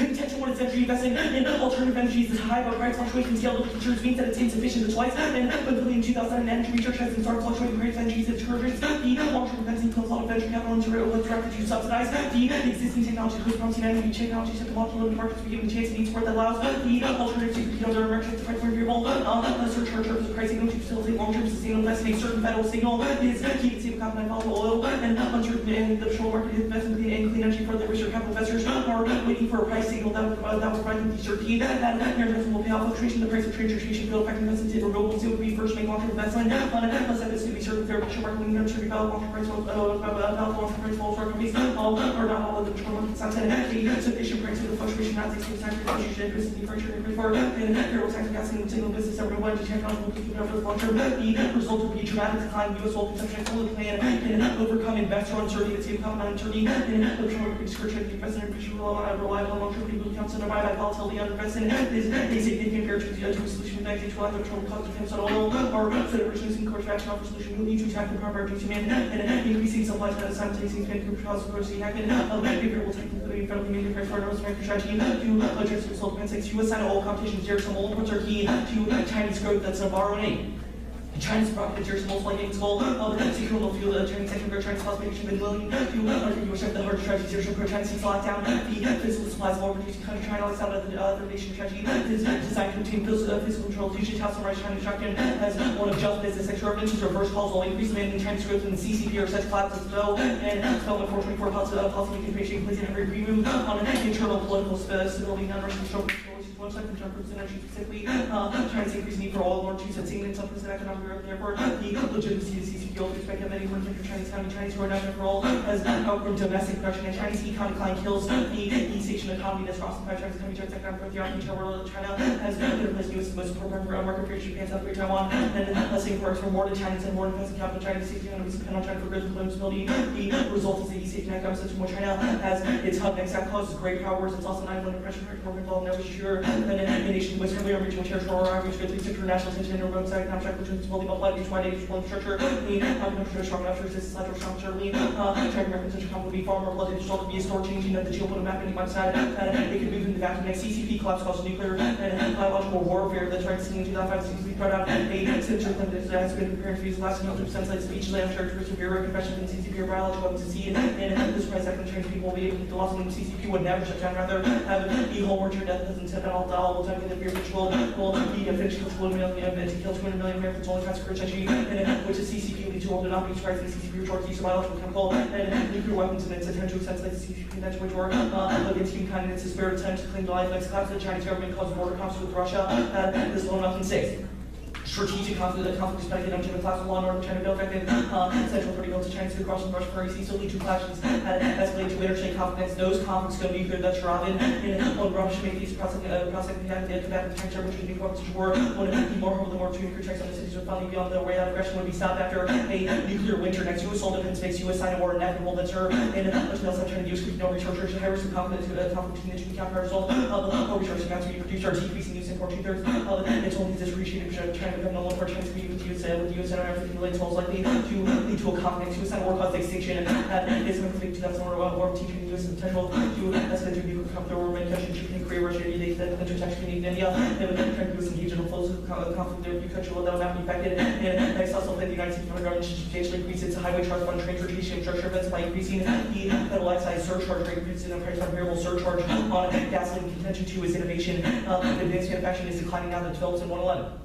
Intentional is energy investment in alternative energies is high, but price fluctuations scale of features means that it's insufficient. That's twice. And in 2000, energy research has been started fluctuating price energies and excursions. The long-term investing pulls a lot of venture capital into directed to subsidize the existing technology, whose promising energy technologies at the molecular markets to be given a chance to need support that allows the alternative to compete on their markets to price more variable. Surcharge of the price signal to facilitate long-term sustainable investing. A certain federal signal is keep it safe, confident, volatile oil, and uncertain in the petroleum market investment in clean energy for the research capital investors are waiting for a price signal that will provide them the certainty that their investment will pay off. Fluctuation in the price of transportation will affect investments in renewables. It would be first make long-term investment unless that is to be certain fair market marketing and to develop long-term price long-term price falls for companies or not all of the petroleum markets outside a sufficient price of the fluctuation not the same time for fluctuation business differentiating before and there was actually gas and single business every one to check on will keep it up for the long term. The result would be a dramatic decline in U.S. oil consumption and fully plan and overcome investor uncertainty at the same time uncertainty and the petroleum market discouragement the investment and rely on long-term people accounts and by volatility underinvestment is a significant barrier to a solution that to allow the petroleum cost depends on oil or so the reducing course of action offer solution will need to tackle power reducing demand and increasing supply to simultaneously expand group costs of course happen variable technically federally mandated price for North American strategy to address the result of U.S. China oil competition zero sum oil imports are key to Chinese growth that's a borrowing. China's profit zero sum like its goal of the secure oil fuel Chinese second Chinese cost-making been willing to argue the hard strategy zero sum China seeks lockdown the physical supplies of oil producing country China likes out of the nation strategy is designed to obtain physical control to China House Chinese doctrine as one of just business extra evidence reverse causal increase demand in Chinese growth in the CCP or such collapse as well and development 424 policy making place in every remove on an internal political stability non-Russian control most like the jumpers energy specifically China's increased need for oil more to sustain in some economic growth therefore the legitimacy of CCP will expect that many one country Chinese who are not for oil as outgrown domestic production and Chinese economic decline kills the East Asian economy that's crossing by China's economy China's economic growth the Argentina world China has replaced the U.S. most important market for Japan, South Korea, Taiwan and Singapore for more than Chinese and more investment capital China's safety and depend on China for growth and political stability. The result is that East Asian economic system where China has its hub next that causes great power wars it's also 9-1 pressure more involved never sure than a nation with friendly or regional territorial average good to international tension and remote side economic which will be multiplied each wide age infrastructure the strong enough to societal strong certainly China American central would be far more bloody result to be a store changing of the geopolitical map and one side they could move in the vacuum next CCP collapse causes nuclear and biological warfare that tried to see in 2005 CCP brought out a censor that has been prepared to use the last 100% like speech land characteristics of Bureau confession and CCP or biological weapons to see and this price that can change people will be able to lost in CCP would never shut down rather have the whole world death doesn't set all the time in the beer ritual will be a finish kill 200 million to kill 200 million Americans only tries to create energy and which is CCP leads to all the not be surprised in CCP towards use of biological chemical and nuclear weapons and its attempt to essentially the CCP and that's which were against human kind and its spirit attempt to claim the life next collapse of the Chinese government caused border conflict with Russia is low enough in 6. Strategic conflict is predicated on China collapse of law and order China bill affected central pretty to China to cross the Russian Far East so lead to clashes escalate to interstate conflicts those conflicts go nuclear that's Robin and on Russia make these processing combatant tanks which would be weapons of war one of the more the more two nuclear checks on the cities would finally be on the way out aggression would be stopped after a nuclear winter next US all defense space US sign a war inevitable that's her and until else China use no researchers high risk of conflict between the two counter result of research amounts to be produced are decreasing use in 2/3 it's only disappreciated China no longer Chinese community with US and African related tolls likely to lead to a conflict US and war cause extinction and it's going to lead to that sort of war teaching US and potential to escalate to nuclear conflict or Roman country Japan Korea Russia the intersection in India and with the US engaged in a flows of conflict there country will not be affected and next also the United States federal government should substantially increase its highway charge fund transportation infrastructure events by increasing the federal excise surcharge rate increasing the price on variable surcharge on gasoline contention to is innovation advanced manufacturing is declining now that develops in 111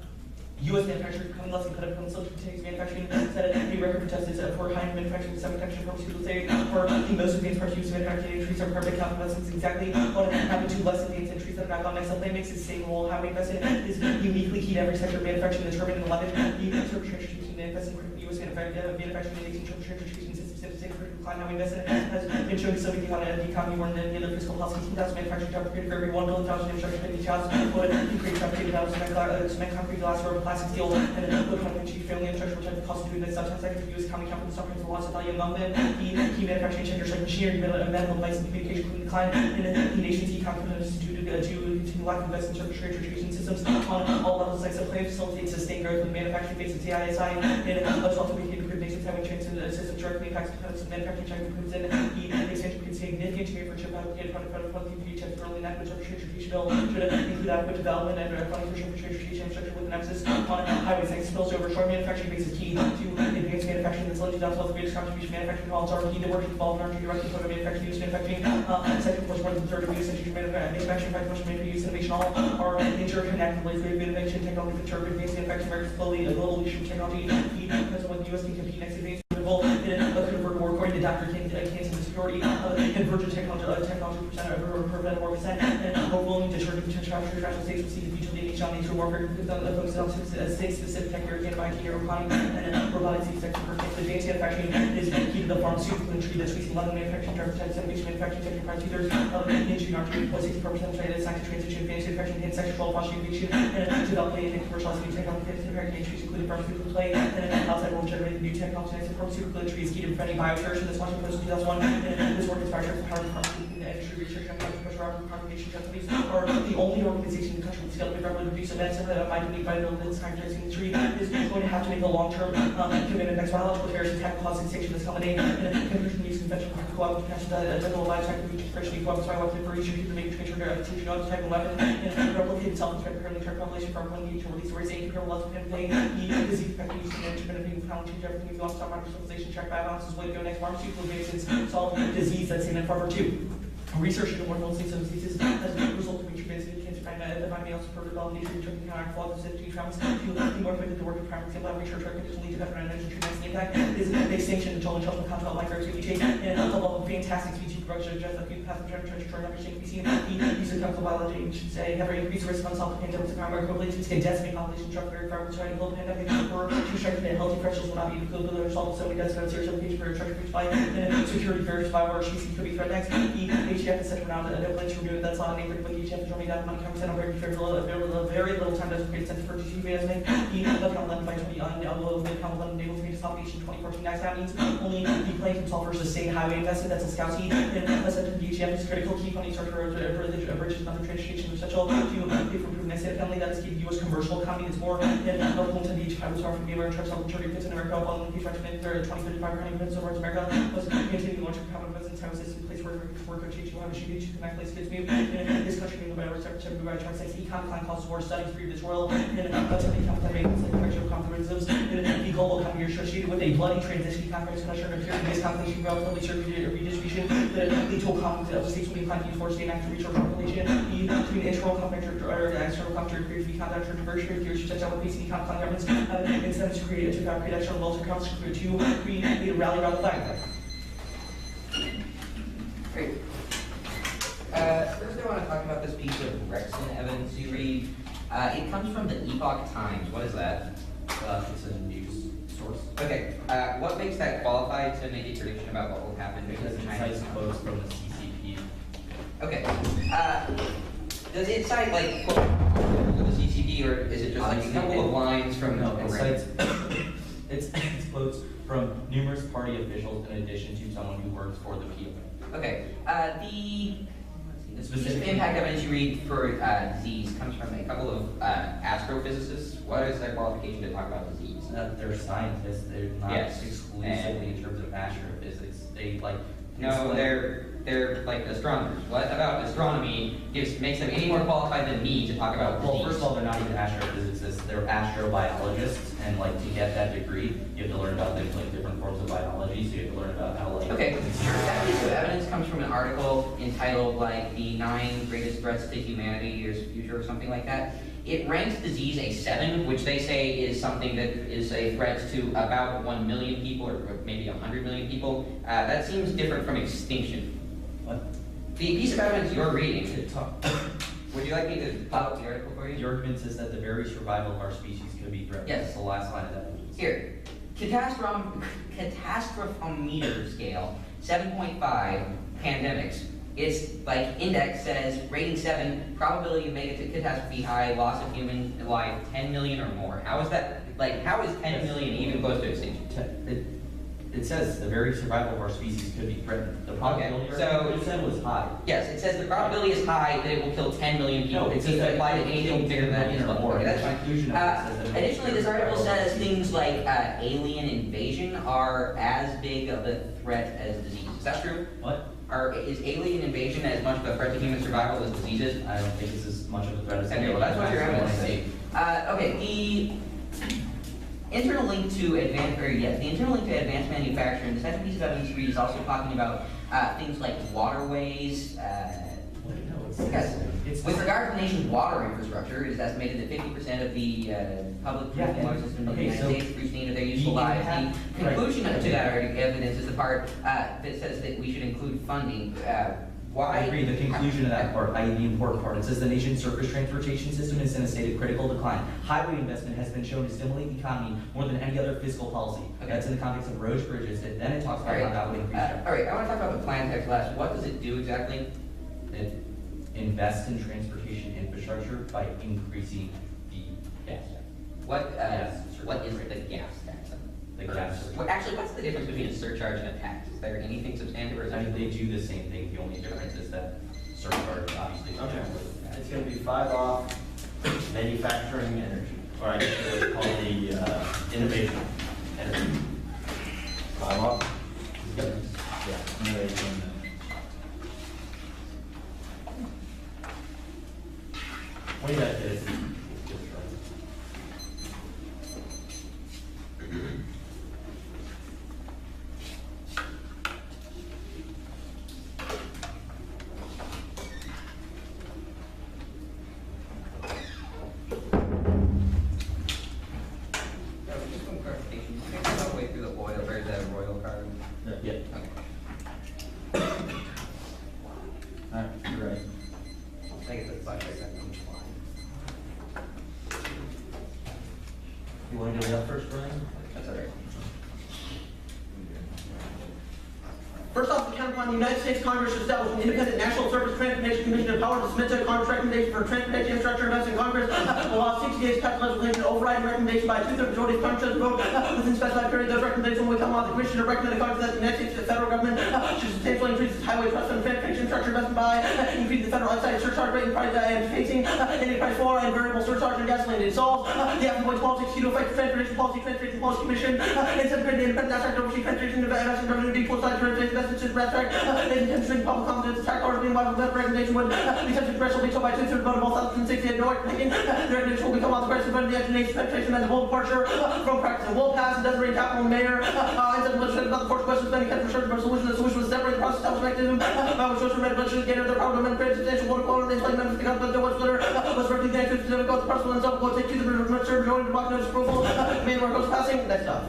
U.S. manufacturers becoming less competitive from the continues manufacturing set a record for tests for high-end manufacturing semiconductor pharmaceuticals for the most advanced parts used in manufacturing entries are carbon capital investments exactly what happened to less advanced entries that are back on next up makes it stable highway investment is uniquely key to every sector of manufacturing determined in 11 the transportation investment critical U.S. manufacturing and 18 transportation systems critical decline highway investment has been showing something on the economy more than any other fiscal policy 10,000 manufacturing jobs created for every 1 billion infrastructure 50 jobs would increase job created out of cement concrete glass or plastic steel and then put on achieve family infrastructure type of cost of doing this sometimes second for U.S. economy companies sometimes the loss of value among them the key manufacturing sectors like machinery medical device and communication decline and the nation's e-commerce due to lack of investment in transportation systems on all levels like supply facilitate sustained growth in manufacturing base and CISI and also to be good basic time and transit system directly impacts manufacturing China improves and the expansion significant degree for chip advocate funding future early language education bill should include adequate development and funding for transportation infrastructure with an emphasis on highways and spills over short manufacturing base is key to advanced manufacturing that's led to the greatest contribution manufacturing policies are key to work involved in our directly for manufacturing use manufacturing second course more than third of use and manufacturing by commercial manufacturing use innovation all are interconnected with innovation technology for advanced manufacturing markets globally global leadership technology key depends on what the US can compete next advanced convert more according to Dr. King's security convergent technology percent prevent more percent and more willing to turn to international states will see the future leading on nature warfare focus on state specific tech European IT or economy and robotics sector for advanced manufacturing is key to the pharmaceutical industry that's facing London manufacturing terms types innovation manufacturing sector price two-thirds of the industry are 2.6% China science transition advanced manufacturing and sexual innovation and developing and commercializing new technology manufacturing industries including pharmaceutical play and outside world generating new technology and pharmaceutical industry is key to preventing bioterrorism. This Washington Post in 2001 and this work inspired to power the pharmaceutical industry research and propagation companies are the only organization in the country with scale to rapidly reduce events and by the scientific industry is going to have to make a long-term commitment next biological affairs and tackle cause extinction this coming day and conversion use conventional cooperative general livestock freshly cooperative weapon for research to make transfer to other type of weapon and replicate itself and currently turn population for one need to release or raise income levels of play disease effective use and management of being found change everything we've lost our microcivilization check by balances way to go next pharmaceutical advances solve disease that's in and farmer 2. Research into more states of diseases as a result of reaching cancer finding also further development nature to counteract flaws of sensitive traumas to be more effective to work with primary sample research condition lead to better energy treatments. The impact is the extinction of children of control microbes species and a level of fantastic species production address that people have to understand species use of chemical biology should say have increased risk of unsolved pandemics and primary correlations can decimate population drug very far trying to global pandemic or to strengthen that healthy pressures will not be able to resolve so many deaths of serious implications for drug supply and security fair survival or species could be threat next. HDF is set around a place to remove that's not a name but HDF is only that money comes in over very little time doesn't create sense for GCP as they left on 11 by 20 on the 11 enables me to stop nation 2014 next that means only the playing himself versus state highway investment that's a scout seed and a center DGM is critical key funding structure for the bridges and other transportation essential to pay for improving the state family that is key to U.S. commercial economy that's more than local to the I was far from being aware of trucks on maturity fits in America while in the future 2035 running fits over America was continuing launch of common presence how system place where work or change you have a shoot to connect place kids move in this country being the better to move by trucks like econ climb costs war studies previous world and attempting capital maintenance like commercial conferences and the global economy are associated with a bloody transition conference pressure and period-based compilation relatively certain redistribution that lead to a conflict of states will be inclined to use force state active research population between internal conflict or external conflict or free conduct or diversion theories to touch out with basic conflict governments instead of to create external military conflicts to create a rally around the flag. Great. First I want to talk about this piece of Rexon evidence you read. It comes from the Epoch Times. What is that? It's a news source. Okay. What makes that qualified to make a prediction about what will happen Because it cites quotes from the CCP. Okay. Does it cite like quotes from the CCP, or is it just like a couple of lines from? No, it cites it's quotes from numerous party officials in addition to someone who works for the POA. Okay. The specific impact evidence you read for disease comes from a couple of astrophysicists. What is their qualification to talk about disease? They're scientists. They're not exclusively in terms of astrophysics. They like no, they're like astronomers. What about astronomy makes them any more qualified than me to talk about disease? Well, first of all, they're not even astrophysicists. They're astrobiologists, and like to get that degree, you have to learn about like different forms of biology. So you have to learn about how like. Okay, that piece of evidence comes from an article entitled like "The 9 Greatest Threats to Humanity" or future or something like that. It ranks disease a 7, which they say is something that is a threat to about 1 million people or maybe 100 million people. That seems different from extinction. What? The piece of evidence you're reading. Would you like me to pop up the article for you? The argument says that the very survival of our species could be threatened. Yes. That's the last line of that. Here, catastrophometer scale, 7.5, pandemics. Its like index says rating 7, probability of making it to catastrophe high, loss of human life 10 million or more. How is that? Like, how is 10 million even close to extinction? It says the very survival of our species could be threatened. The probability you said was high. Yes, it says the probability is high that it will kill 10 million people. No, it says that apply to anything bigger than that. Okay, that's fine. Additionally, this article says things like alien invasion are as big of a threat as disease. Is that true? What? is alien invasion as much of a threat to human survival as diseases? I don't think this is much of a threat. Okay, well, that's what your evidence is. Okay, the internal link to advanced manufacturing. The second piece of evidence read is also talking about things like waterways. With regard to the nation's water infrastructure, it is estimated that 50% of the public drinking water system in the United States pristine of their useful lives. The conclusion to that evidence is the part that says that we should include funding. Why? I agree, the conclusion of that part, i.e. the important part. It says the nation's surface transportation system is in a state of critical decline. Highway investment has been shown to stimulate the economy more than any other fiscal policy. Okay. That's in the context of roads, bridges, and then it talks about how that would increase. All right, I want to talk about the plan text last. What does it do exactly? It invests in transportation infrastructure by increasing the gas tax. What is the gas tax? The gas. Well, actually, what's the difference between a surcharge and a tax? Is there anything substantive or is I mean, there? they do the same thing. The only difference is that surcharge obviously. Okay. It's going to be 5 off manufacturing energy, or I guess what we call the innovation energy. 5 off? Yep. Yeah, innovation. What do you got, kids? Just one clarification. You can go all the way through the oil, or the royal card. Yeah. Okay. Alright, you're right. I guess that's like that. You want to go up first, Brian? That's all right. First off, the counterpoint, the United States Congress established an independent National Surface Transportation Commission of power to submit to a contract recommendation for transportation infrastructure investment in Congress. Allow 60 days to pass legislation to override recommendation by a 2/3 majority of Congress to vote within specified period. Those recommendations will come on the Commission to recommend to Congress that the United States federal government should substantially increase its highway trust fund transportation infrastructure investment by increasing the federal excise surcharge rate and price and facing any price floor and variable surcharge on gasoline. It solves the Applicable Policy to affect Transportation Policy Commission and separate the independent national overseas transportation investment revenue equal side transportation investments in abstract and intentionally public confidence tax orders being viable that recommendation would be such a congressional veto by 2/3 vote of all 1,060 and no opinion. The recommendation will become on the Congress of the education penetration and the bold departure from practice and will pass and Desiree Capital Mayor and said legislation about the court's question spending kept for certain solution. The solution was separate the process establishment mechanism by which social media legislation gained their power to amend create substantial political quota and explain members of the government that was glitter was directly the answer to the both the personal and self-quote take to the majority to block notice approval made where it goes passing. Next up.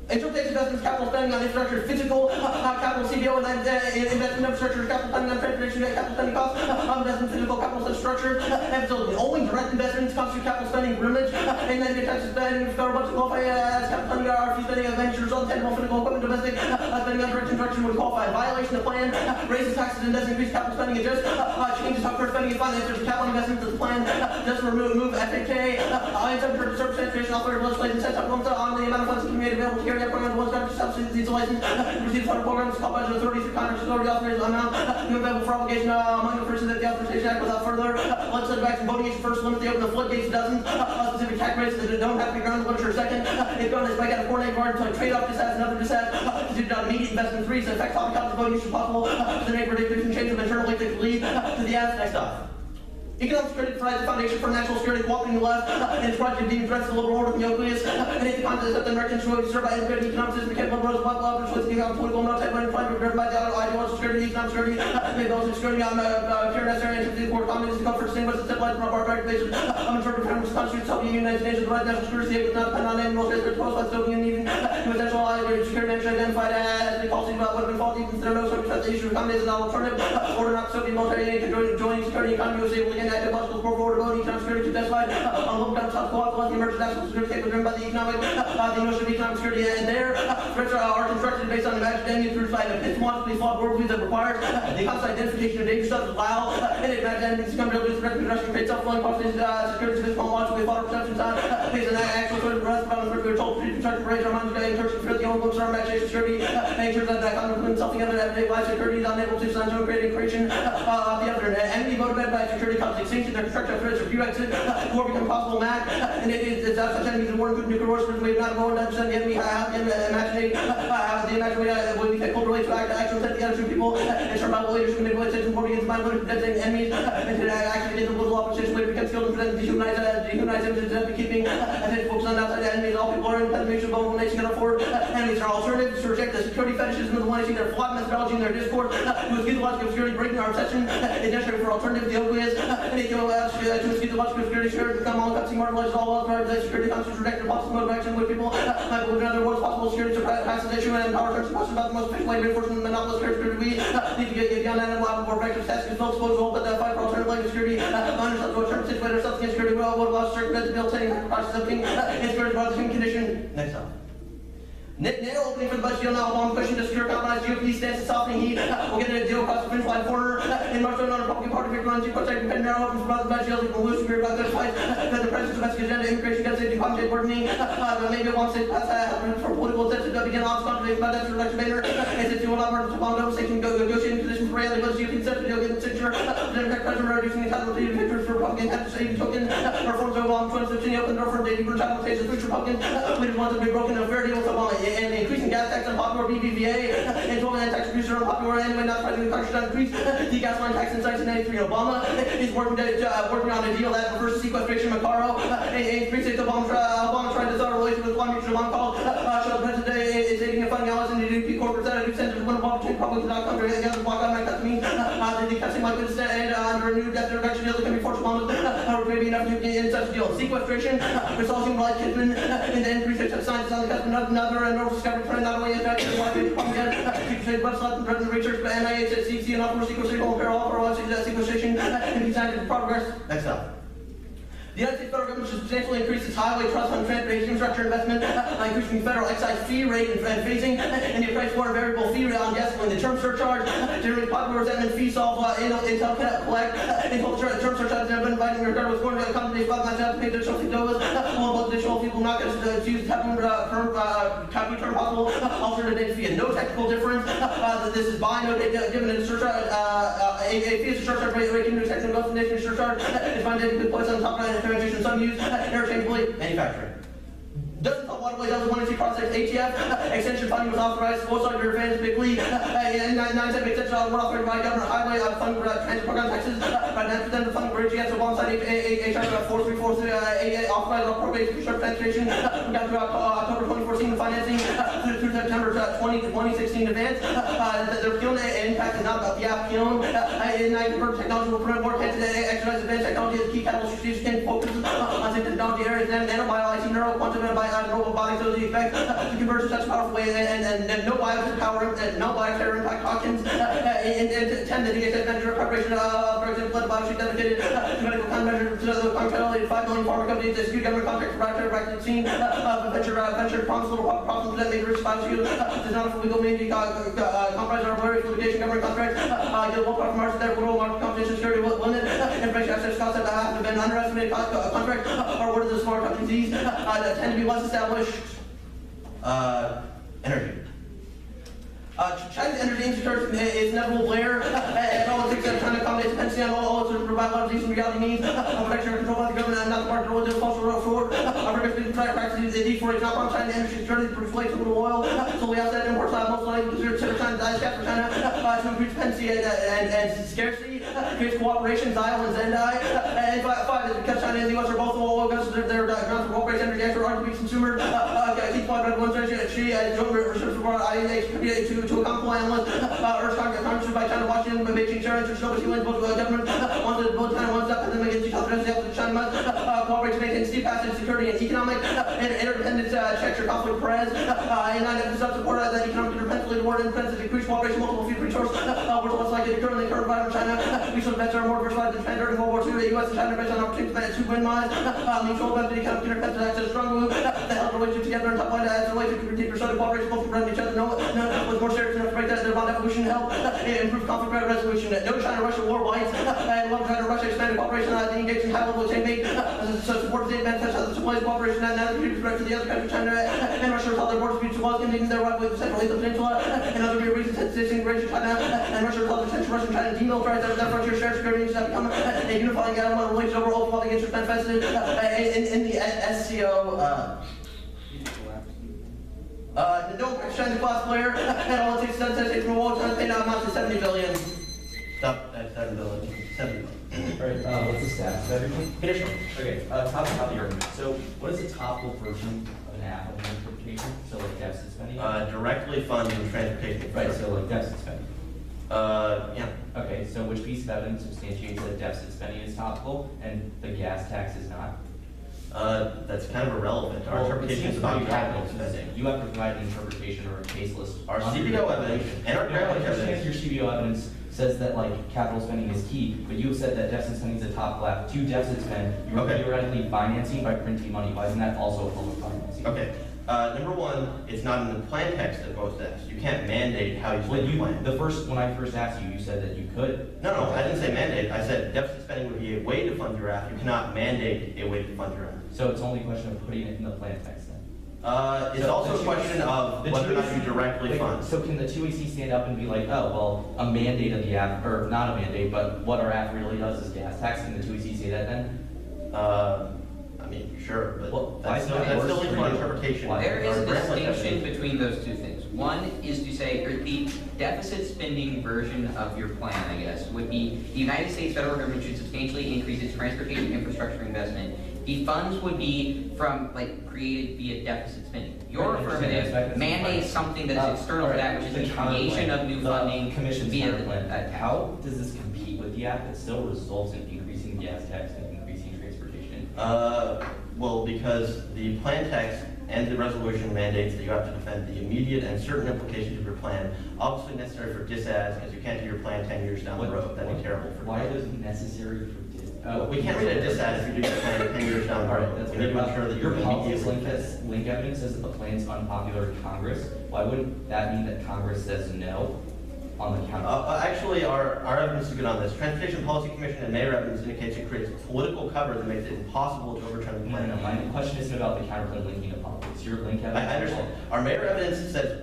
Interpretation investments, capital spending on infrastructure, physical, capital CBO, and investment infrastructure, capital spending on transportation, capital spending costs, investment, physical, capital structure, and facility. Only direct investments constitute capital spending privilege, and then the tax spending, federal budget qualify as capital spending, RFP spending of ventures, untangible physical equipment, domestic spending on direct construction would qualify. Violation of plan, raises taxes and doesn't increase capital spending, it just changes how current spending is financed. There's a capital investment that the plan doesn't remove FHA, surface transportation, operator legislation sets up on the amount of funds made available to carry out programs, one's country subsidies, these license, receive federal programs, called by the authorities, through Congress, authority authorizes amount, available for obligation, among the persons that the Authorization Act without further legislative action, voting issue first, limit the open the floodgates, doesn't, specific tax rates that don't have to be grounded in literature, second, if done, is by a coordinate guard until a trade-off disaster, another disaster, considered on immediate investment, three, so affect topic of the voting issue possible, the neighborhood, different change of internal link that could lead to the ads. Next up. Economic security provides a foundation for national security, cooperating the left, and its project being threats to the liberal order and the nucleus, and the context of the American society served by integrated economic system, mechanical rose, blood, which was the political, military, money, climate, driven by the ideological security, economic security, made those security on pure necessary and to the core communist comfort, distinguished, stabilized, barbaric basis, interpreted terms, constitutes Soviet Union, United States, the right national security, it was not depend on any most experts, proposed by the Soviet Union, to essential security actually identified as the policy about what have been faulty, even there are no Soviet the issue of communism as an alternative, order not Soviet military aid to join security economy was able to get active logical program. About economic security to testify on local down South co-op, the emergent national security state was driven by the economic, the notion of economic security, and their threats are constructed based on imaginary through by an epistemologically flawed worldview that requires the constant identification of dangerous stuff as allow and imaginary become real to threat and production create self-fulfilling prophecies, security epistemologically flawed perceptions on based on actual sort of rest about the we're told to construct range our minds encourage to the own books our imagination security, nature that economic self-evident everyday life security is unable to sign creating creation of the other. Enemy motivated by security comes extinction, their construction of threats or few exit, war become possible Mac, and it is such enemies and war including nuclear wars, we have not more than understand the enemy, have the imagination, when we take cold away to actual set together two people, and survival leadership manipulation, war against mind, protecting enemies, and to actually get the political opposition, way to become skilled and present, dehumanize them, to keeping, and then focus on outside enemies, all people are in penetration, vulnerable nation, can afford, enemies are alternatives to reject the security fetishism of the one, their flawed methodology and their discourse, to excuse the logic of security, breaking our obsession, it's necessary for alternative, the obvious, and it to excuse the logic of security, sure, to become all encompassing, marginalized, all authorized, security constitutes reject the possible mode of action with people, might believe in other words, possible security to pass this issue, and power terms, questions about the most efficient way of reinforcing the monopolist security, we need to get beyond that and allow more effective tasks, no exposure, but the fight for alternative language security, find yourself to a term, situate ourselves against security, well, what about certain debilitating process of being, insecurity, about the human condition, next up. Nail opening for the budget deal now, long pushing to secure compromise GOP stance and softening heat. We'll get a deal across the finish line corner. In March, on Republican Party victory on G-Court second, and narrow open for the budget deal, we'll lose spirit about good fight. That the president's domestic agenda, immigration, gun safety, conflict, burdening. Maybe one state pass for political incentive to begin honest conversation about that election later. And since you will not work to bond over, taking negotiating positions for reality, but GOP incentive deal getting signature. The Democratic president reducing entitlement to victories for Republican candidates, saving token. Reforms of Obama 2015 open door for dating for entitlement to future Republican. Leaders want to be broken in a fair deal with Obama and increasing gas tax on popular BBVA, and 12% tax reducer on popular anyway, not surprisingly, Congress should increase the gasoline tax in 1993. Obama is working on a deal that reverses sequestration of Macaro, and increases Obama trying to start a relationship with Juan Juan called show the president today is taking a funding allowance in the UP corporate center, who sends one of opportunity public to not come to the block on my customer, the customer like this, and under a new debt reduction deal that can be forced upon us, maybe enough to get in such a deal. Sequestration, resulting in like Kidman, and then increase of science on the customer, another and no discovery trend, not only impact the market, keep website and present research, but NIH, CDC, and offer sequestration, all parallel for sequestration, and be scientific progress. Next up. The United States federal government should substantially increase its highway, trust fund, transportation infrastructure investment by increasing the federal excise fee rate and phasing and the price for a variable fee rate on gasoline. The term surcharge, generally popular resentment fee solve Intel cannot collect. Term surcharge have been inviting regard with foreign companies about not to have to pay additional dollars. All additional people not going to use term possible alternative fee. And no technical difference. This is by no given a surcharge. A fee is a surcharge rate can do technical definition surcharge. It's found in a good place on top of it. Some use interchangeably manufacturing. Dozens of waterways that was wanted to process ATF. Extension funding was authorized. Most of your advantage big league. In 9/7 extension were authorized by government highway funding for transit program taxes. By 9% of the funding for ATF alongside HR 4343 authorized appropriation for short transportation. We got through October 2014 financing through September 2016 advance. The Pion impact is not about the app Pion. In 9 technology will prevent more cancer exercise advanced technology is key capital strategic and focus on technology areas and nanobiology, neuro quantum and robotics, those effects to convert to such powerful way and no biotech power and no biotech impact toxins and 10 the DHS measure preparation of, for example, the biotech dedicated to medical countermeasures to the contractually 5 million pharma companies to execute government contracts for biotech vaccine venture promise little problems that may risk bioshield does not a legal mean comprise our various litigation government contracts you'll walk off market there world market competition security limit information access costs that have been underestimated contracts are awarded to smart companies tend to be less established. Energy. China's energy insecurity is inevitable glare, and all it takes at a time to accommodate dependency on all to provide a lot of decent reality needs, protection and control by the government, and not the market religion, false or fraud. Progressive practices, indeed, for example, on China energy security to produce flakes of oil, so we have that imports most likely consider China's dice cap for China to increase dependency and scarcity, creates cooperation, Zile and Zendai, and 5 is because China and the US are both oil guns, they're grounds for cooperation, energy export, are to be consumers, keep one she joint research report, IEA to a council analyst, urged Congress by China, Washington, by Beijing, sharing interest, nobody feeling both government, both China wants up, and then against each other, as the China must cooperate to maintain steep passage, security, and economic and interdependence checks or conflict Perez, and I have support that economic interdependence toward independence, decreased cooperation, multiple food resources, were less likely to currently occur by China. Resource events are more diversified than Japan during World War II. The U.S. and China based on opportunities to manage 2 wind mines, mutual events, economic interdependence, access strong move, that held relationship together and top line as a relationship to deeper study cooperation, both from each other, was more serious enough to break that their bond evolution help improve conflict resolution. No China-Russia war whites, and one China-Russia expanded cooperation, the engagement high level teammate, support the advantage of the supplies cooperation, and now the threat to the other countries, China and Russia, resolve their border disputes, while continuing their right way to Central Asia Peninsula, and other reasons existing Greater China and Russia close attention Russian China demilitarized that frontier shared security needs to become a unifying government relations overall public interest manifested in the SCO. No China class player and all it takes to from war time pay now amounts to 70 billion. Stop at 7 billion. 70 billion. Alright, what's the status of everything? Conditional. Okay, top of the argument. So, what is the topical version of an app of interpretation? So, like deficit spending? Directly funds and transportation. Right, so like deficit spending. Yeah. Okay, so which piece of evidence substantiates that deficit spending is topical and the gas tax is not? That's kind of irrelevant. Our Well, interpretation it is seems about pretty capital relevant. spending. You have to provide an interpretation or a case list. Our on CBO your evidence and our I ground understand evidence. your CBO evidence says that like capital spending is key, but you have said that deficit spending is a top left. To deficit spend, you're Okay. theoretically financing by printing money. Why isn't that also a form of financing? Okay. Number one, it's not in the plan text that goes this. You can't mandate how you When spend the plan. when I first asked you, you said that you could. No, I didn't say mandate. I said deficit spending would be a way to fund your app. You cannot mandate a way to fund your app. So it's only a question of putting it in the plan text then. It's So also the a question of The whether or not 2AC you directly wait, fund. So can the 2AC stand up and be like, oh, well, a mandate of the app, or not a mandate, but what our app really does is gas tax? Can the 2AC say that then? I mean, sure, but Well, that's why still, is it that's still worse equal for you? interpretation. Why? There is Our a grant distinction definition- between those two things. One is to say, or the deficit spending version of your plan, I guess, would be the United States federal government should substantially increase its transportation infrastructure investment. The funds would be from, like, created via deficit spending. Your Right, I understand that. affirmative mandates something that is external to that, which is the creation of new funding Commission's via the counterplan. How does this compete with the app that still results in increasing gas tax and increasing transportation? Well, because the plan text and the resolution mandates that you have to defend the immediate and certain implications of your plan, obviously necessary for disads, because you can't do your plan 10 years down the road. That'd be terrible for. Why are those necessary for? We can't read a disad if you do your plan 10 years down the All right, road. that's We need fair. to ensure that Your you're politics immediately. link evidence says that the plan's unpopular in Congress. Why wouldn't that mean that Congress says no on the counter? Actually, our evidence is good on this. Transportation Policy Commission and mayor evidence indicates it creates political cover that makes it impossible to overturn the No, plan. no, my question isn't about the counterplan linking to politics. Your link evidence. I understand. Our mayor evidence says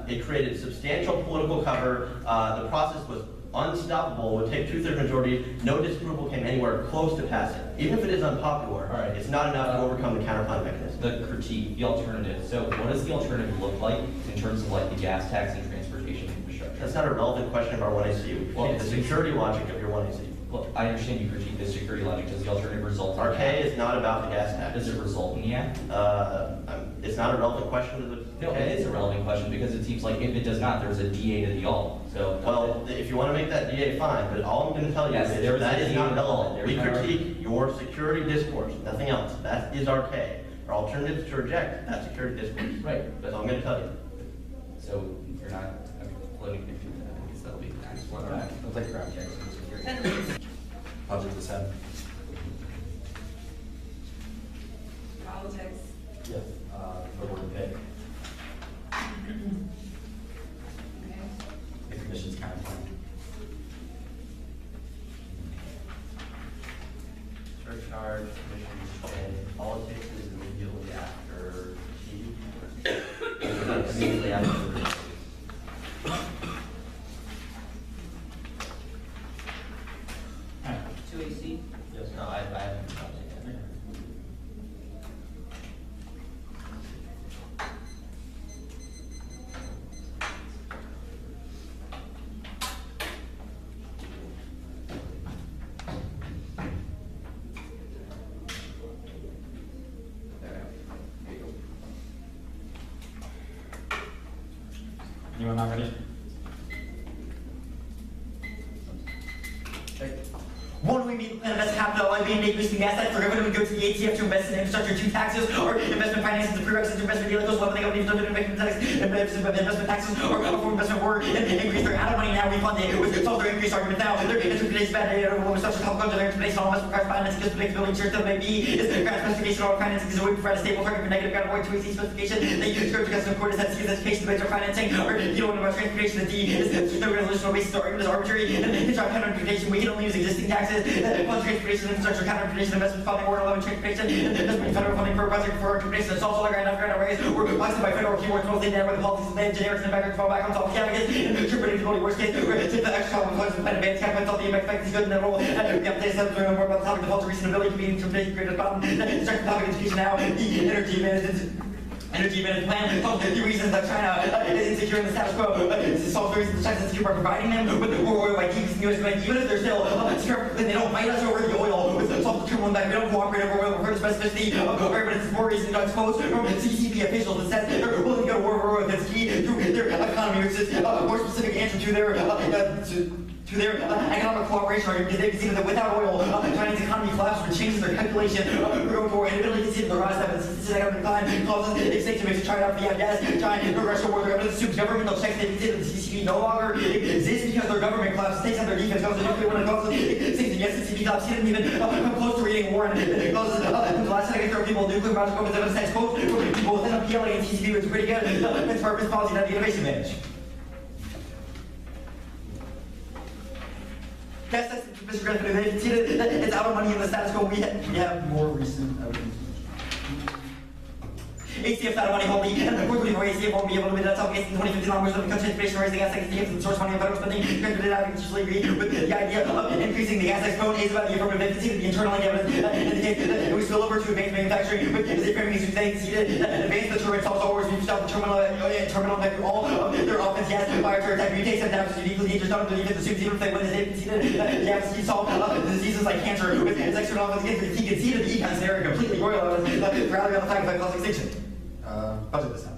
it created substantial political cover. The process was unstoppable. It would take 2/3 majority. No disapproval came anywhere close to passing. Even if it is unpopular, All right. it's not enough to overcome the counterclaim mechanism. The critique, the alternative. So what does the alternative look like in terms of like the gas tax and transportation infrastructure? That's not a relevant question of our 1AC. Well, The security logic of your 1AC. Well, I understand you critique the security logic. Does the alternative result in Our the K act? is not about the gas tax. Does it result in the act? It's not a relevant question to the No, K. it is a relevant question because it seems like if it does not, there's a DA to the all. So Well, if you want to make that DA, fine, but all I'm going to tell you Yes, there is is that a is DA not to all. relevant. We There's no- critique your security discourse, nothing else. That is our K. Our alternative is to reject that security discourse. right, That's all I'm going to tell you. so you're not floating me through that. I guess that'll be nice. Looks like your objects in security. Object is said. Politics. Yes. The word pay. Okay. The commission's kind of plan. Surcharge, commissions, and politics is immediately after T. Immediately after the 2AC? Yes, no, I haven't found it yet. Anyone not ready? One, we meet and invest capital by being boosting assets. For government, we go to the ATF to invest in infrastructure, two taxes, or investment finance is the prerequisite to investment vehicles. One thing I would need to do investment taxes, or for investment work and increase their out of money now. We fund it with solve their increased argument now. Their today's bad data over such a top culture. Their today's all investment requires financing because predictability insurance that may be is grant specification or financing is a way to provide a stable target for negative grant avoid 2AC specification. They use script because of court is that C is education debates or financing, or you don't know about transportation. The D is no resolution basis or argument is arbitrary. And it's our counter-interpretation. We can only use existing taxes. Fund transportation infrastructure, counter-interpretation, investment funding, or 11 transportation, investment federal funding for a project for interpretation. It's also like grant arrays or boxed by federal keywords, mostly named by the policies of the generics and backers fall back on top of candidates. Interpreting feasibility, worst case, take the extra time with plan advance cap, consult the expected good in the role, and we have to say something more about the topic, default to reasonability, convenience, interpretation, greatest problem, check the topic education now, the energy management plan, the reasons that China is insecure in the status quo, solve the reasons China's insecure by providing them with oil by decreasing U.S. demand, even if they're still secure, then they don't fight us over the oil, solve the terminal back, we don't cooperate over oil, refer to specificity, but it's more reason to expose from CCP officials that says they're willing to go to war over oil that's key through their economy, which is a more specific answer to their economic cooperation argument. They conceded that without oil, Chinese economy collapses, which changes their calculation. We're going for inability to concede the rise that this economic decline causes extinction makes China out for gas, China, the Russian war, their evidence assumes governmental checks. They conceded that the CCP no longer exists because their government collapses, takes out their defense, causes nuclear war, and causes extinction. Yes, the CCP collapse didn't even come close to reading war, and it causes the last second there are people nuclear biological weapons evidence takes quote people within the PLA and CCP, which is pretty good. It's for this policy, not the innovation advantage. Yes, that's Mr. Griffin. They conceded that it's out of money in the status quo. We have more recent evidence. ACF's out of money wholly, and quickly for ACF won't be able to meet that case in 2015 onwards of the country's inflation raising gas tax and source money and federal spending. Granted, I usually agree with the idea of increasing the gas tax code is about the affirmative vacancy that the internal evidence indicates that it was spill over to advanced manufacturing, but as a framing is they conceded that advanced the turbines also always reached out the terminal effect all of their offense gas prior to attack mutates and damages uniquely dangerous not to the defense assumes even if they win as they conceded the absence solve diseases like cancer with its external offense against he conceded the econ scenario completely royal evidence rally on the fact by cause extinction. Budget this time.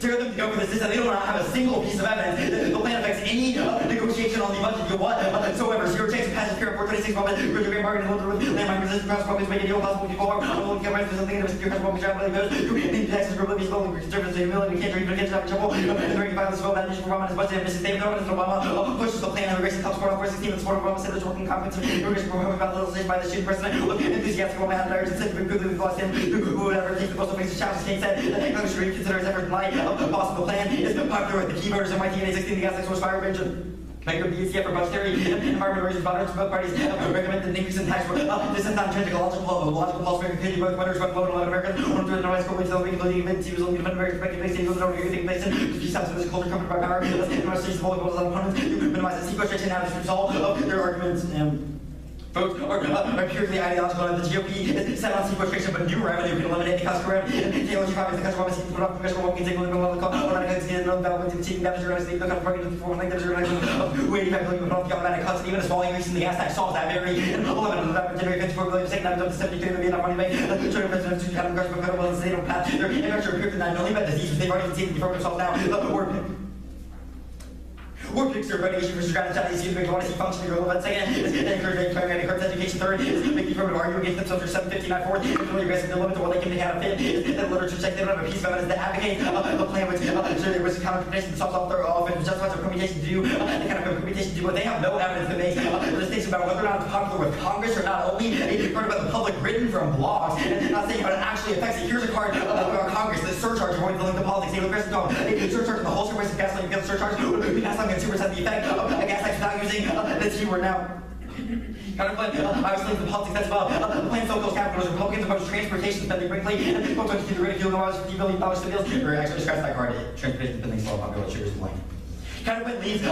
Tear them to go for this system. They don't have a single piece of evidence. The plan affects any negotiation on the budget whatsoever. Zero chance of passage period 426 moment. Bridge agreement bargain with landmine resistance cross problems make a deal possible people are unwilling to get right for something that was secure cross job really goes. These taxes for liberties building service humility can't even get out of trouble. And the very violence of Obama for Obama is budget and Mrs. David Owen Obama pushes the plan of immigration top score on 416 and support of Obama said there's working confidence in immigration program about legalization by the student president. Enthusiastic Obama had marriage and said we quickly lost him who would ever take the postal face challenge King said Congress should reconsider his efforts in light of the possible plan is popular with the key voters in MIT and 16 the gas tax source fire engine. Bank of the ECF for budgetary and environmental reasons, both parties recommend an increase in tax for this is not intrinsic logical loss for community both voters from low and Americans one to the noise for which they'll be including events he was only defend American perspective based on everything based on the steps of this culture covered by power let's get the most reasonable goals on opponents to minimize the sequestration now to resolve their arguments votes are purely ideological, and the GOP is set on sequestration, but new revenue can eliminate the cost of revenue. Theology province, the customer must put up professional work, can take a little bit of the automatic cuts, no development, taking damage, organizing the customer market, for like there's organizing who 85 billion of the automatic cuts, even a small increase in the gas tax solves that very 11 of that generate 54 billion, second time up to 72 million money make, showing president to have cars for federal and state on path. Their infrastructure appeared to 9 million, but disease, they've already conceded the program solves now. War picks are ready for strategy Chinese use make want to see functioning or let's say encourage education third is make the affirmative argue against themselves for 759 fourth is really aggressive to limit to what they can make out of it is that literature check they don't have a piece of evidence to advocate a plan which was counterproductive to solve their offense justifies their computation to do the kind of computation to do what they have no evidence to make the states about whether or not it's popular with Congress or not only a part about the public written from blogs and not saying how it actually affects it. Here's a card about Congress the surcharge avoiding the link to politics they aggressive to a surcharge of the wholesale price of gasoline because surcharge would be passed on consumers at the effect of a gas tax without using the T word now. Obviously, the politics that's about the plan so goes capitalism. Republicans oppose transportation spending quickly, and folks want to keep the ridicule of $50 billion to bills. Or actually, scratch that card. Transportation spending is so popular. Here's the point. Counterpoint leads to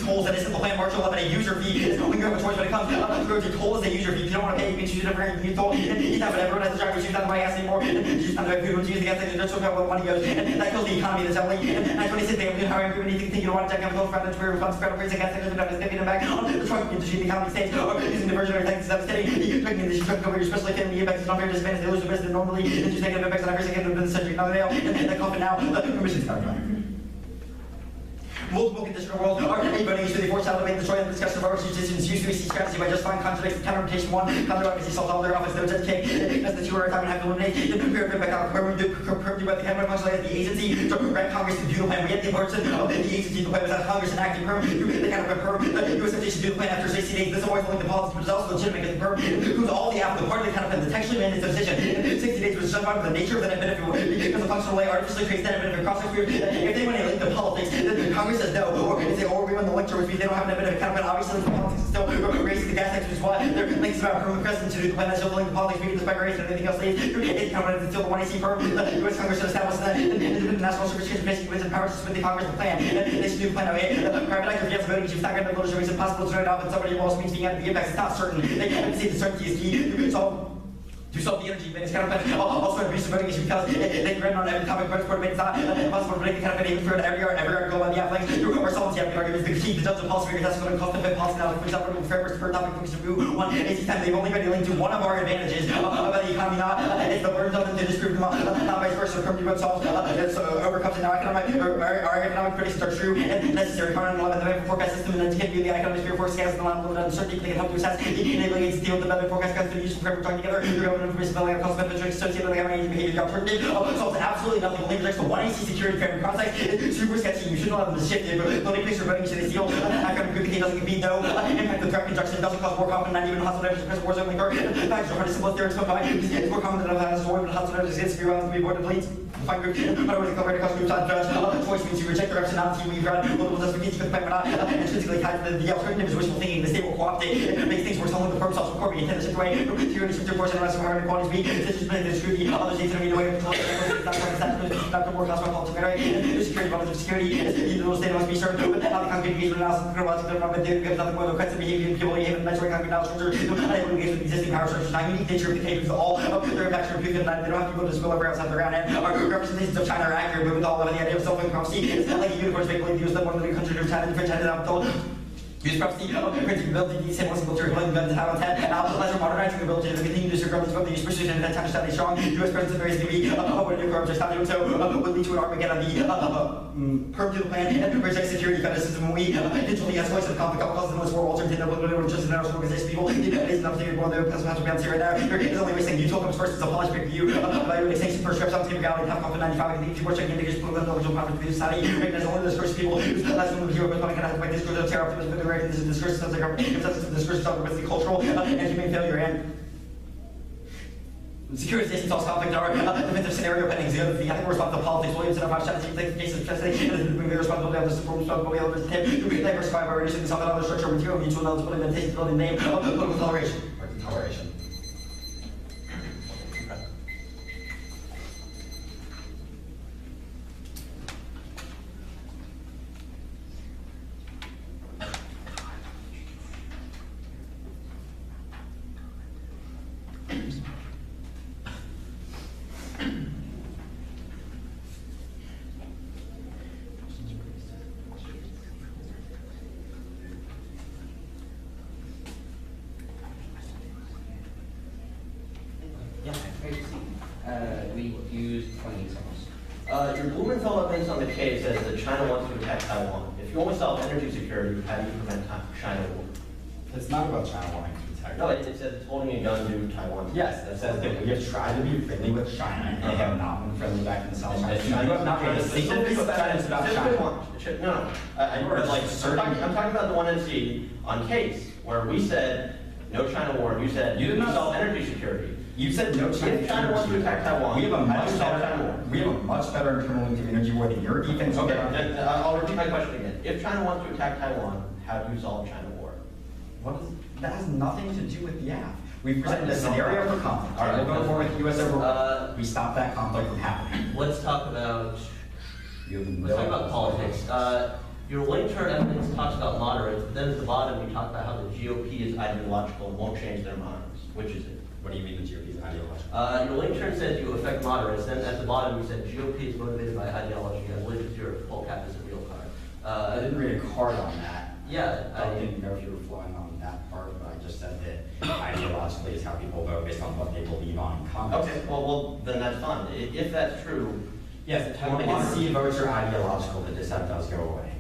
tolls and a simple plan. March 11, a user fee is when you have a choice when it comes to go to toll is a user fee. If you don't want to pay, you can choose a different you toll. He's not everyone has a driver, choose not to buy gas anymore. And you just not to use the gas station, just where money goes. And that kills the economy that's only. And 26, they have how everybody thinks you don't want to check out the federal for response to raising gas taxes without stepping back on the truck industry, the economy states, or using diversionary taxes devastating. The trucking industry truck over, especially if the impacts is not very disadvantaged, they lose the business normally, and just negative effects on every second of the century. Now they are, and that coffin now, permissions coming back. Multiple conditional worlds are voting issue. They force out to make the choice of discussion of overseas decisions. Use to strategy by justifying contradicts, counterpretation one, counter-advocacy solves all their office, no judge cake. As the 2 hour time and have to eliminate, the comparative back out, comparative by the camera functionally as the agency to direct Congress to do the plan. We get the importance of the agency to the plan without Congress enacting perm. The kind of perm, the U.S. should do the plan after 60 days. This avoids the politics, but it's also legitimate because the perm includes all the applicable part of the kind of plan. The textually mandates the decision. 60 days was justified by the nature of the net benefit because the functional way artificially creates net benefit across the career. If they want to link the politics, then Congress says no, or we win the lecture, which means they don't have a bit of account, but obviously the politics is still raising the gas tax, which is why they're links about permanent president to do the plan that's still linked to politics, maybe despite race and anything else. It's counted until the 1AC firm, the U.S. Congress should establish the independent national service change basically with the power to submit the Congress the plan. They should do the plan. Private actor gets voting, she's not going to voters, it's impossible to write off, and somebody also means being out of the impacts. It's not certain. They can say the certainty is key to solve the energy debate. It's kind of also a reason voting issue because they can on every topic, but it's not impossible to predict the kind of even for every article on the affiliates or solvency argument is the key. The judge of policy figures that's going to cost them policy now. For example, fairness for topic focus review 1 AC time, they've only been linked to one of our advantages about the economy, not it's the burden of them to disprove them, not vice versa. Permanent vote solves overcomes it now. Our economic predictions are true and necessary. Current 11 the weather forecast system and then to give you the economic sphere forecast and allow the uncertainty they can help you assess enabling it to deal with the weather forecast because they're used for joining together. The government information building cost associated with the behavior alternative solves absolutely nothing. Only projects the 1AC security frame context. It's super sketchy. You shouldn't let them shift it. The only place for voting should steal. Academic good doesn't compete no impact of threat conjunction. Doesn't cause more common, not even hostile areas. Present wars only occur. Facts are hard to simple theories come by. It's more common than other has war, but hostile areas exist to be around to be avoided leads. Find group, but always come right across groups on judge. Choice means you reject the optionality we've got. Multiple justifications for the claim or not. Intrinsically tied to the alternative is wishful thinking. The state will co-opt it. It makes things worse. Only the firm self support. We intend to shift away. Security shift to portion of higher qualities be. This is the scrutiny. Others need to be away from not the more cosmopolitan security. Security bonus of security. The little state must be served with how the concrete engagement analysis chronological development gives nothing more than cuts of behavior people behave in measuring concrete knowledge structure. Unable to engage with existing power structures. Not unique nature of the cases all their impacts are improved and they don't have to go to school everywhere outside the ground. And our representations of China are accurate, but with all of the idea of self-prophecy, it's not like unicorns make believe use that one of the countries of China and French ended up told. Use prophecy, printing ability, the same ones able to rebuild guns and have intent, and also pleasure modernizing ability to continue to disregard the use precision and time to stand strong. U.S. presidents and various degree, when nuclear arms are stopped doing so, will lead to an Armageddon. The perm to the plan and project security kind of system. When we digitally escalate the conflict, cause the most war alternative, but just an aerospace organization people. It is enough to get one of the possible bounds here right now. It's only wasting. You told them first, it's a polished pick view. Evaluating extinction first reps on team reality, have confident 95. I think people are checking indicators, put them on the conference with society. Recognize only those first people who's last one of the hero, but kind of by discourse of terror, optimism, the right, this is discourse. Like our consensus of discourse of domestic cultural and human failure and securitization solves conflict are defensive scenario pending. The other thing, I think we're responsible to politics. Williams and our strategy takes the case of translation and bring the responsibility of the support responsibility of the tip to diversify our reducing some other structure material mutual eligibility and taste building name of political toleration. Toleration. We used 20 examples. Your Blumenfeld evidence on the case says that China wants to attack Taiwan. If you only solve energy security, how do you prevent China war? It's not about China wanting to attack. No, it says it's holding a gun to Taiwan. Yes, that says that we have tried to be friendly with China and they have not been friendly back in the South China. You have not made a single piece of evidence about China. No. I'm talking about the one NC on case where we said no China war. You said you did not solve energy security. You said no China. If China wants to attack Taiwan, we have a much better internal link to energy war than your defense. Okay, I'll repeat my question again. If China wants to attack Taiwan, how do you solve China war? That has nothing to do with the app. We presented a scenario for conflict. All right, we'll go forward with U.S. over. We stop that conflict from happening. Let's talk about Let's politics. Your link-term evidence talks about moderates, but then at the bottom you talk about how the GOP is ideological and won't change their minds. Which is it? What do you mean the GOP is ideological? Your link-term says you affect moderates, then at the bottom you said GOP is motivated by ideology. I believe it's your full cap is a real card. I didn't read a card on that. Yeah. I didn't know if you were flowing on that part, but I just said that ideologically is how people vote based on what they believe on in Congress. Okay, well, then that's fine. If that's true, yes, if Taiwan C votes are ideological, the dissent does go away.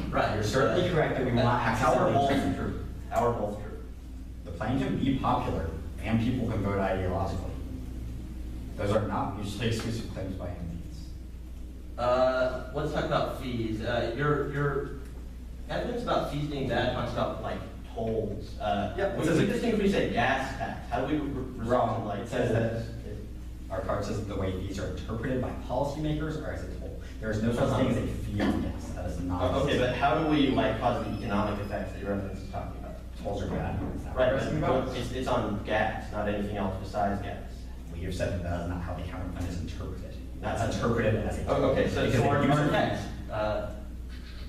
Right. You're certainly correct that we want access how to are both the true? How are both true? The plan can be popular and people can vote ideologically. Those are not mutually exclusive claims by any means. Let's talk about fees. Your evidence about fees being bad talks about like tolls. Yeah, we just think we say gas tax. How do we Wrong. like It says that. Our card says the way fees are interpreted by policymakers are as a toll. There is no such thing as a fee on gas. That is not. Okay, but how do we like cause the economic effects that your reference is talking about? Tolls are bad. Is that what Right, you're asking about? but it's on gas, not anything else besides gas. We have said that is not how the counter fund is interpreted. That's That's interpreted as a toll. Okay, so Because it's more the user on fees- text.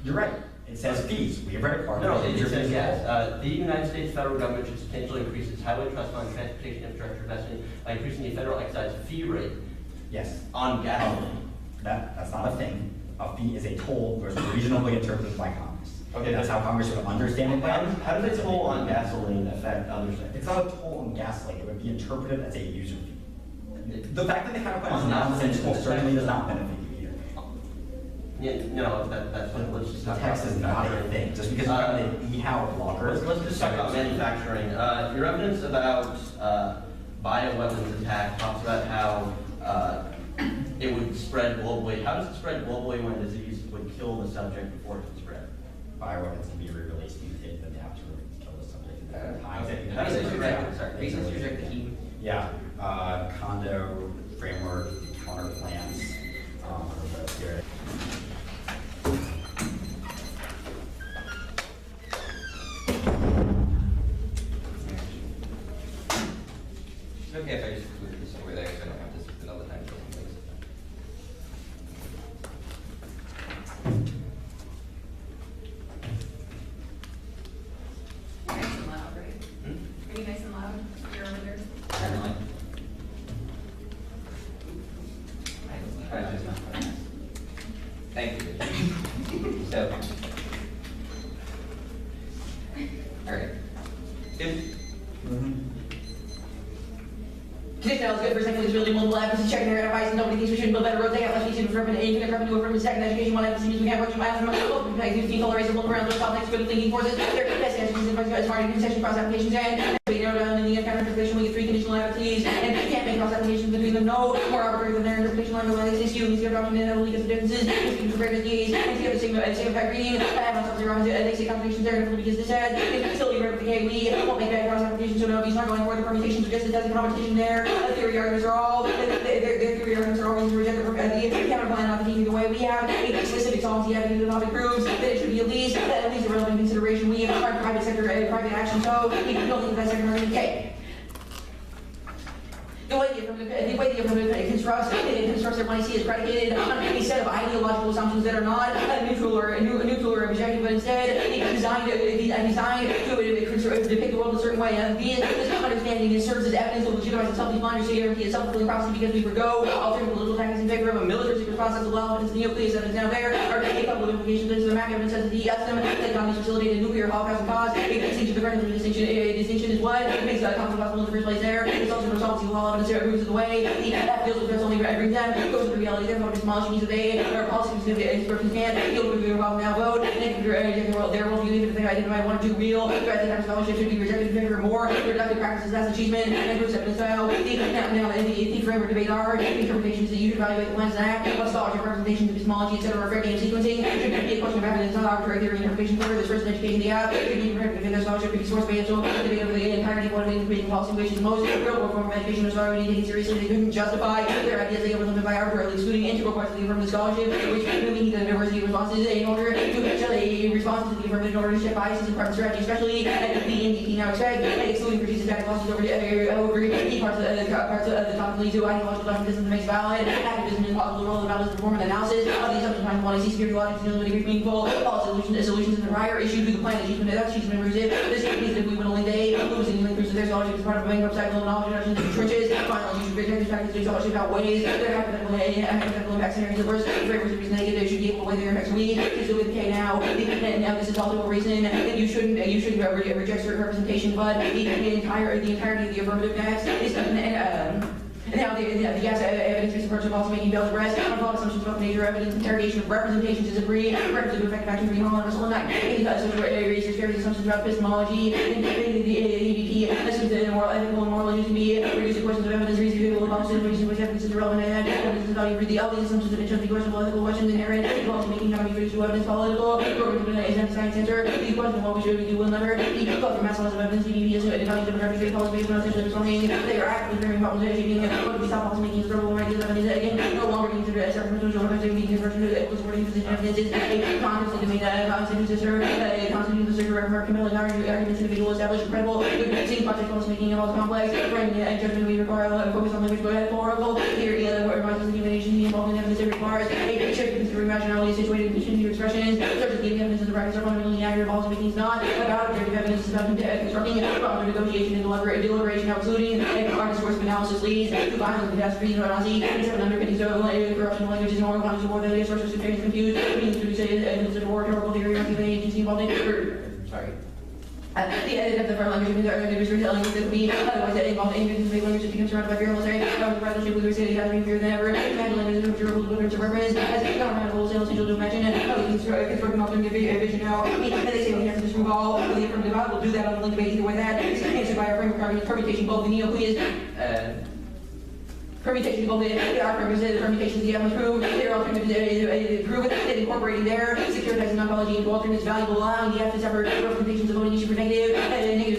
You're right. It says fees. We have read a card. No, that it user says fees yes. toll. The United States federal government should substantially increase its highway trust fund transportation infrastructure investment by increasing the federal excise fee rate Yes. On gasoline. That's not a thing. A fee is a toll that was reasonably interpreted by Congress. Okay, That's how Congress would understand it. How does a toll on gasoline affect other things? It's not a toll on gasoline. It would be interpreted as a user fee. The fact that the counter fund is On not gasoline essential toll. certainly does not benefit you either. Yeah, no, that's what, let's just The talk text about is not a thing. Just because you have an e-how blocker. Let's just talk about manufacturing. Your evidence about bioweapons attack talks about how it would spread globally. How does it spread globally when disease would kill the subject before it can spread? Bioweapons can be re-released and mutate them to kill the subject at times. Okay. How does this reject, sorry, reasons to reject the heat? Yeah, condo framework, counter plans. Here. Is it okay if I just include this over there, so I don't have to spend all the time filling things? Nice and loud, right? Are you nice and loud? You're over there? Certainly. Thank you. So. All right. Good. Today's now is good for second building multiple emphasis, checking their advice, and nobody thinks we shouldn't build better roads. They have less reason for infinite revenue from second education, one emphasis we can't work to math from open packages, default rates, multiple rounds of complex critical thinking forces. Their best answers as far as concession cross applications and we narrow down in the encounter interpretation we get three conditional entities and you can't make cross applications between them no more arbitrary than their interpretation line of the issue and the adoption and only gets the differences between compared to these and the other same effect reading. I have myself zero and they say computations there and because this said if still you replicate we won't make bad cross applications so no these not going for the permutations just as a competition there. The theory arguments are all their theory arguments are always rejected the counterplan not thinking the way we have a specific solvency evidence the topic proves that it should be at least a relevant consideration we are private sector private action so we don't think that sector argument okay. The way the affirmative constructs their policy is predicated on a set of ideological assumptions that are not neutral or objective, but instead designed to depict the world a certain way. This understanding serves as evidence to legitimize itself. These blinders to guarantee a self-fulfilling prophecy because we forgo alternative political tactics in favor of a militaristic response as well. Evidence the nucleus evidence now there are a couple of implications into the map evidence says the estimate that economies facilitated nuclear holocaust and cause a distinction. The critical distinction is what makes conflict possible in the first place. There it's also for solvency law evidence there moves of the way that feels with only brings them goes to the reality therefore demolishing needs of they or policies of the experts can't feel with the involved now vote and their worldview even if they identify one or two real threats that scholarship should be rejected in favor of more productive practices that's achievement and group acceptance style now the forever debate are interpretations that you should evaluate the plans and act of scholarship representations epistemology etc. fair game sequencing should be a question of evidence not arbitrary theory interpretation further this first education the app should be interpreted in scholarship should be source based so debate over the entirety of what the debating policy which is the most real world form of education is already taken seriously they couldn't justify their ideas they overlooked by arbitrarily excluding integral parts of the affirmative scholarship which we need the diversity of responses in order to show a response to the affirmative in order to shift biases and preference strategy especially at the NDP now expect excluding critiques attack policies over key parts of the topic lead to ideological dogmatism that makes valid activism impossible role of valid to perform an analysis of the assumptions behind policy security logic to know meaningful policy solutions in the prior issue to the plan achievement that achievement proves it this means that we would only they losing the proofs of their scholarship as part of a bankrupt cycle of knowledge reduction in the trenches finally you should reject these practices scholarship outweighs their hypothetical impact scenarios the worst framers of reason negative they should be able to weigh their impacts we is doing okay now this is also a reason that you shouldn't reject certain representation but the entirety of the affirmative text is now, the gas evidence-based approach of also making bells rest on flawed assumptions about the nature of evidence, interrogation of representations is a representative effective action for Holland Russell and research various assumptions about epistemology, and the ABP assumes that moral, ethical, and moral issues can be reduced to questions of evidence, reasonable, policy, reason which evidence is irrelevant, and evidence is value for the obvious assumptions of interest, questionable ethical questions inherent in policy making, how we produce evidence political, program is a science answer, the question of what we should we do will never, the call for mass loss of evidence, EDB is a value of arbitrary policy based on essentially responding, they are actively framing problems, shaping what we stop policy making is durable ideas of evidence, again, no longer being considered as circumstantial or being conversion to equal supporting position evidence is a constant domain constitutes a constitutes the circular for compelling arguments individual established credible, seeing project policy making of all complex, framing and judgment we require focus on language oracle, theory, what reminds us of human agency involved in evidence, it requires a shift in considering rationality situated in continued expressions, such as giving evidence of the practice are fundamentally inaccurate, policy making is not about objective evidence, it's about constructing problem negotiation and deliberation, excluding our discourse of analysis leads to violence, catastrophes, and nazi, except underpinnings of corruption, language is more conscious more than it is sources of experience confused, means to say evidence of rhetorical theory, or human agency involved in, sorry. The edit of the foreign language means that our language retelling is that we otherwise that involved in make language that becomes surrounded by fear and military, rathership with say gathering fear than ever, imagine language is durable to literature purpose, as government wholesale essential to imagine, how we construct an alternative vision now, they say we have to disprove all of the affirmative, we'll do that on the link debate either way that, it's answered by our framework argument, permutation both the neo-quiz, permutations both the arguments and permutations the evidence prove, their alternatives prove that incorporating their securitizing ontology into alternatives valuable, allowing the F to separate representations of voting issue for negative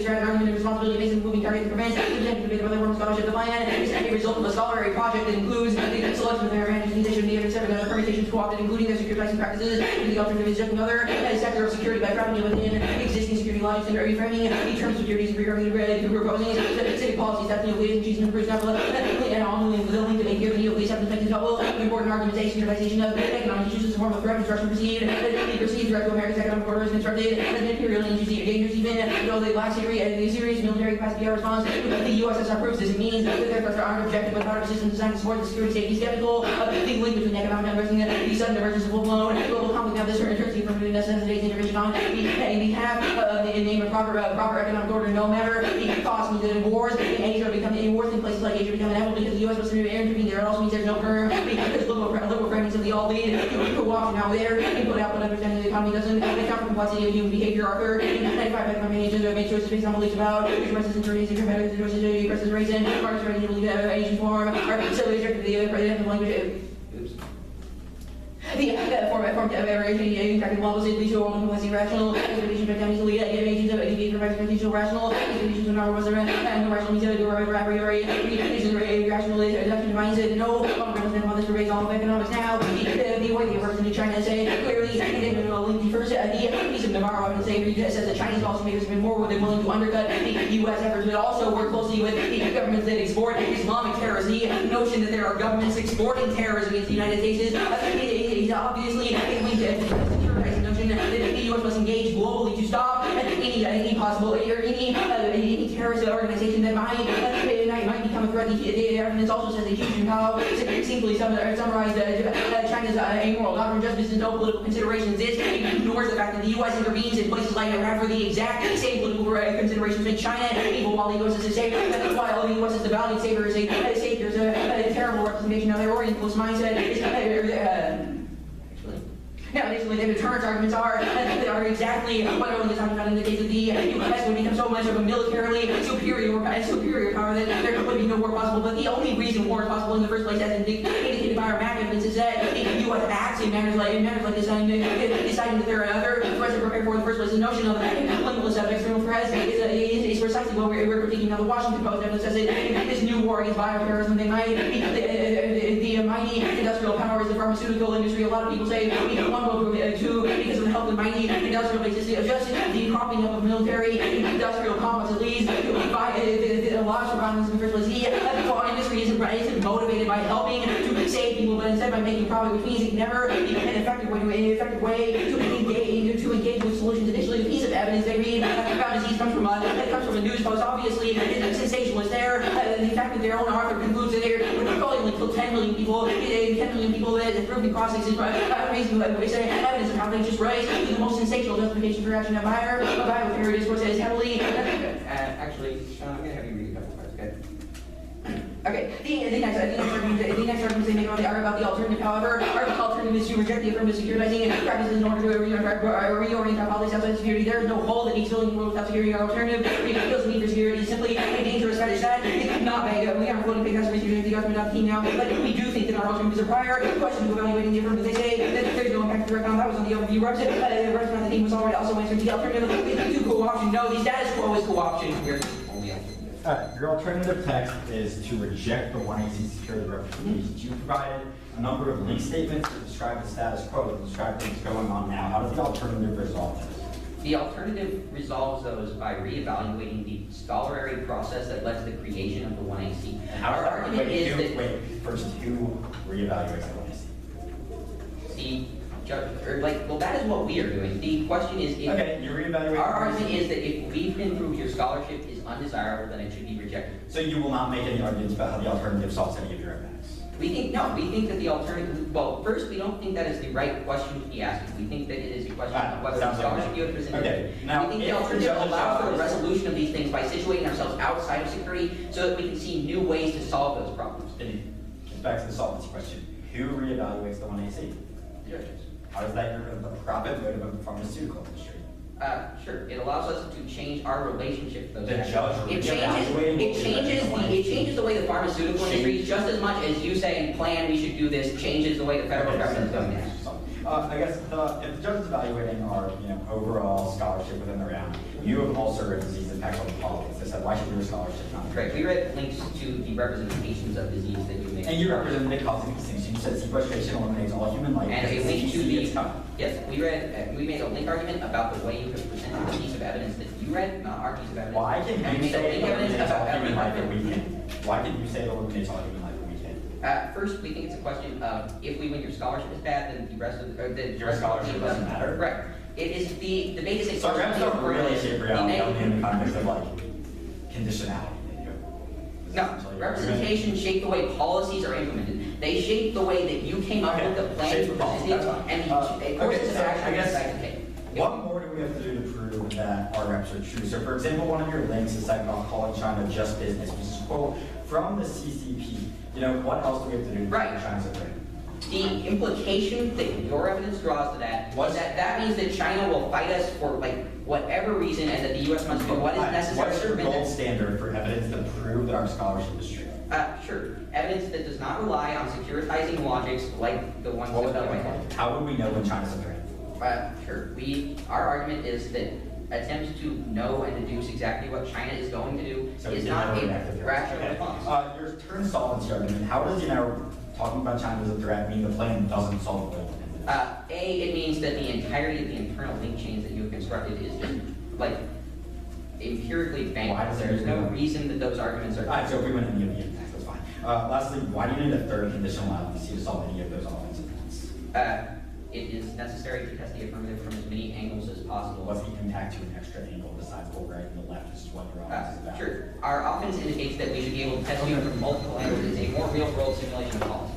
strategy argument and responsibility based on moving target that prevents the debate of other forms of scholarship. The plan is a result of a scholarly project that includes the selection of their management and the evidence separate other permutations co-opted, including their securitizing practices, and the alternative is just another sector of security by trapping it within existing security logics and reframing the terms of securities and proposing specific policies that the agencies and improves and all the link to make here, the police have to make a double important argumentation, utilization of economic issues as a form of threat, construction perceived threat to America's economic borders constructed as an imperial and dangerous even though they lack serious military capacity or response. The USSR proves this. It means that their threats aren't objective but not a system designed to support the security safety. Skeptical of the link between economic unrest and the sudden emergence of full-blown global conflict now this certainty from the necessitates intervention on behalf of the name of proper economic order. No matter the cost means that in wars in Asia become in wars in places like Asia become inevitable because the U.S. must intervene there. It also means there's no firm because liberal framings of the all lead to walk now there input output understanding the economy doesn't account for complexity of human behavior. Arthur 95 economic agents have made choices based on beliefs about which versus injuries and competitors versus race and markets ready to believe Asian form are so rejected the president of language. The form of variation in models is least or complexity rational, expectation of easily agents of behavior expectation rational, expectations of normal and rational means a priori rational reduction defines it. No longer understand about this pervades all of economics now. The way the person in China say clearly link the first the piece of Navarro evidence says that Chinese policymakers have been more willing to undercut the U.S. efforts, but also work closely with the governments that export Islamic terrorism. The notion that there are governments exporting terrorism against the United States is obviously a link to securitizing notion that the U.S. must engage globally to stop any possible or any terrorist organization that might become a threat. The evidence also says that Xi Jinping simply summarized China's amoral doctrine, justice, and no political considerations. This ignores the fact that the U.S. intervenes in places like Iraq for the exact same political considerations with China and people, while the U.S. is a savior. While the U.S. is the valiant savior, is a terrible representation of their Orientalist mindset. Now, additionally, the deterrence arguments are exactly what Owen is talking about in the case of the U.S. would become so much of a militarily superior power that there would be no war possible. But the only reason war is possible in the first place, as indicated by our map evidence, is that the U.S. acts in manners like this, deciding that there are other threats to prepare for in the first place. The notion of limitless external threats is precisely what we're critiquing. Now, the Washington Post evidence says that in this new war against bioterrorism, they might the mighty industrial powers, the pharmaceutical industry. A lot of people say one will prove two because of the help of mighty industrial bases. Just the propping up of military industrial complexes leads to a lot of violence in the first place. The foreign industry isn't motivated by helping to save people, but instead by making profit, which means it can never be an effective way to engage with solutions. Additionally, the piece of evidence they read about disease comes from a news post. Obviously, it's sensationalist there. The fact that their own author concludes that they're probably only killed 10 million people that prove the crossings is raising evidence of how they just raise the most sensational justification for action of bioterror discourse that is heavily. Actually, Sean, I'm going to have you read a couple parts, okay? Okay, the next argument they make about the alternative, however, are the alternative is to reject the affirmative securitizing practices in order to reorient our policies outside security. There is no hole that needs filling in the world without security or alternative. The need for security is simply a dangerous fetish that it could not be. We aren't voting for the government of the team now, but we do think that in our alternatives are prior, questions evaluating the affirmative, they say that there's no impact to direct on, that was on the overview representative, on the theme was already also answered, the alternative, to co-option, no, the status quo is co-option, we're only alternative. All right, your alternative text is to reject the 1AC security representations. You provided a number of link statements that describe the status quo, that describe things going on now. How does the alternative resolve this? The alternative resolves those by reevaluating the scholarly process that led to the creation of the 1AC. Our argument is that first, who reevaluates the 1AC? the judge, or like, well, that is what we are doing. The question is, if Okay, you reevaluate. our argument is that if we've been proved your scholarship is undesirable, then it should be rejected. So you will not make any arguments about how the alternative solves any of your impacts? We think that the alternative, well, first, we don't think that is the right question to be asking. We think that it is a question of whether the sounds like scholarship you have presented. Okay, now, We think if the the alternative judge's allows for the office- resolution of these things by situating ourselves outside of security so that we can see new ways to solve those problems. It gets back to the solvency question. Who reevaluates the 1AC? The judges. How does that get the profit motive of the pharmaceutical industry? Sure, it allows us to change our relationship to those The actions. judge It reevaluating changes the way the pharmaceutical industry, just as much as you say in plan we should do this, changes the way the federal government is doing this. I guess if the judge is evaluating our overall scholarship within the round, you have also read disease impact on politics. They said, why should your scholarship not be? Correct, we read links to the representations of disease that you make. And you represent the causing distinction. You said sequestration eliminates all human life. And a link to It's the, coming. yes, we made a link argument about the way you have presented the piece of evidence that you read, not our piece of evidence. Why can And we you made a say it link evidence eliminates all about human life and every we can't? Why can you say it eliminates all human life and we can't? First, we think it's a question of if we win your scholarship is bad, then the rest of Your scholarship doesn't matter? Right. It is the debate is a So reps don't really shape reality The in the context of like conditionality. They do. No, representation shape the way policies are implemented. They shape the way that you came up Okay, with the plan shape you the policy, presented that's fine. and the courses of so action I you guess- decide to take. What more do we have to do to prove that our reps are true? So for example, one of your links is like about calling China just business, which is a quote from the CCP. What else do we have to do to Right. prove China's a threat? The implication that your evidence draws to that What's- is that means that China will fight us for like whatever reason and that the U.S. must do what is necessary What's to your prevent gold it. standard for evidence to prove that our scholarship is true? Sure. Evidence that does not rely on securitizing logics like the ones What would that that we look might like? How would we know when China's a threat? Sure. Our argument is that attempts to know and deduce exactly what China is going to do So is we not can a never react to threats. rational Okay. response. Your turn solvency argument, how does, talking about China as a threat mean the plan doesn't solve the problem? It means that the entirety of the internal link chains that you have constructed is just like empirically Why bankrupt. does it There's no do that? reason that those arguments are. Alright, so if we win any of the impacts, that's fine. Lastly, why do you need a third conditional advocacy to solve any of those offensive points? It is necessary to test the affirmative from as many angles as possible. What's the impact to an extra angle besides the right and the left, which is what your offense is about? Sure. Our offense indicates that we should be able to test you from multiple angles. It's a more real-world simulation of policy.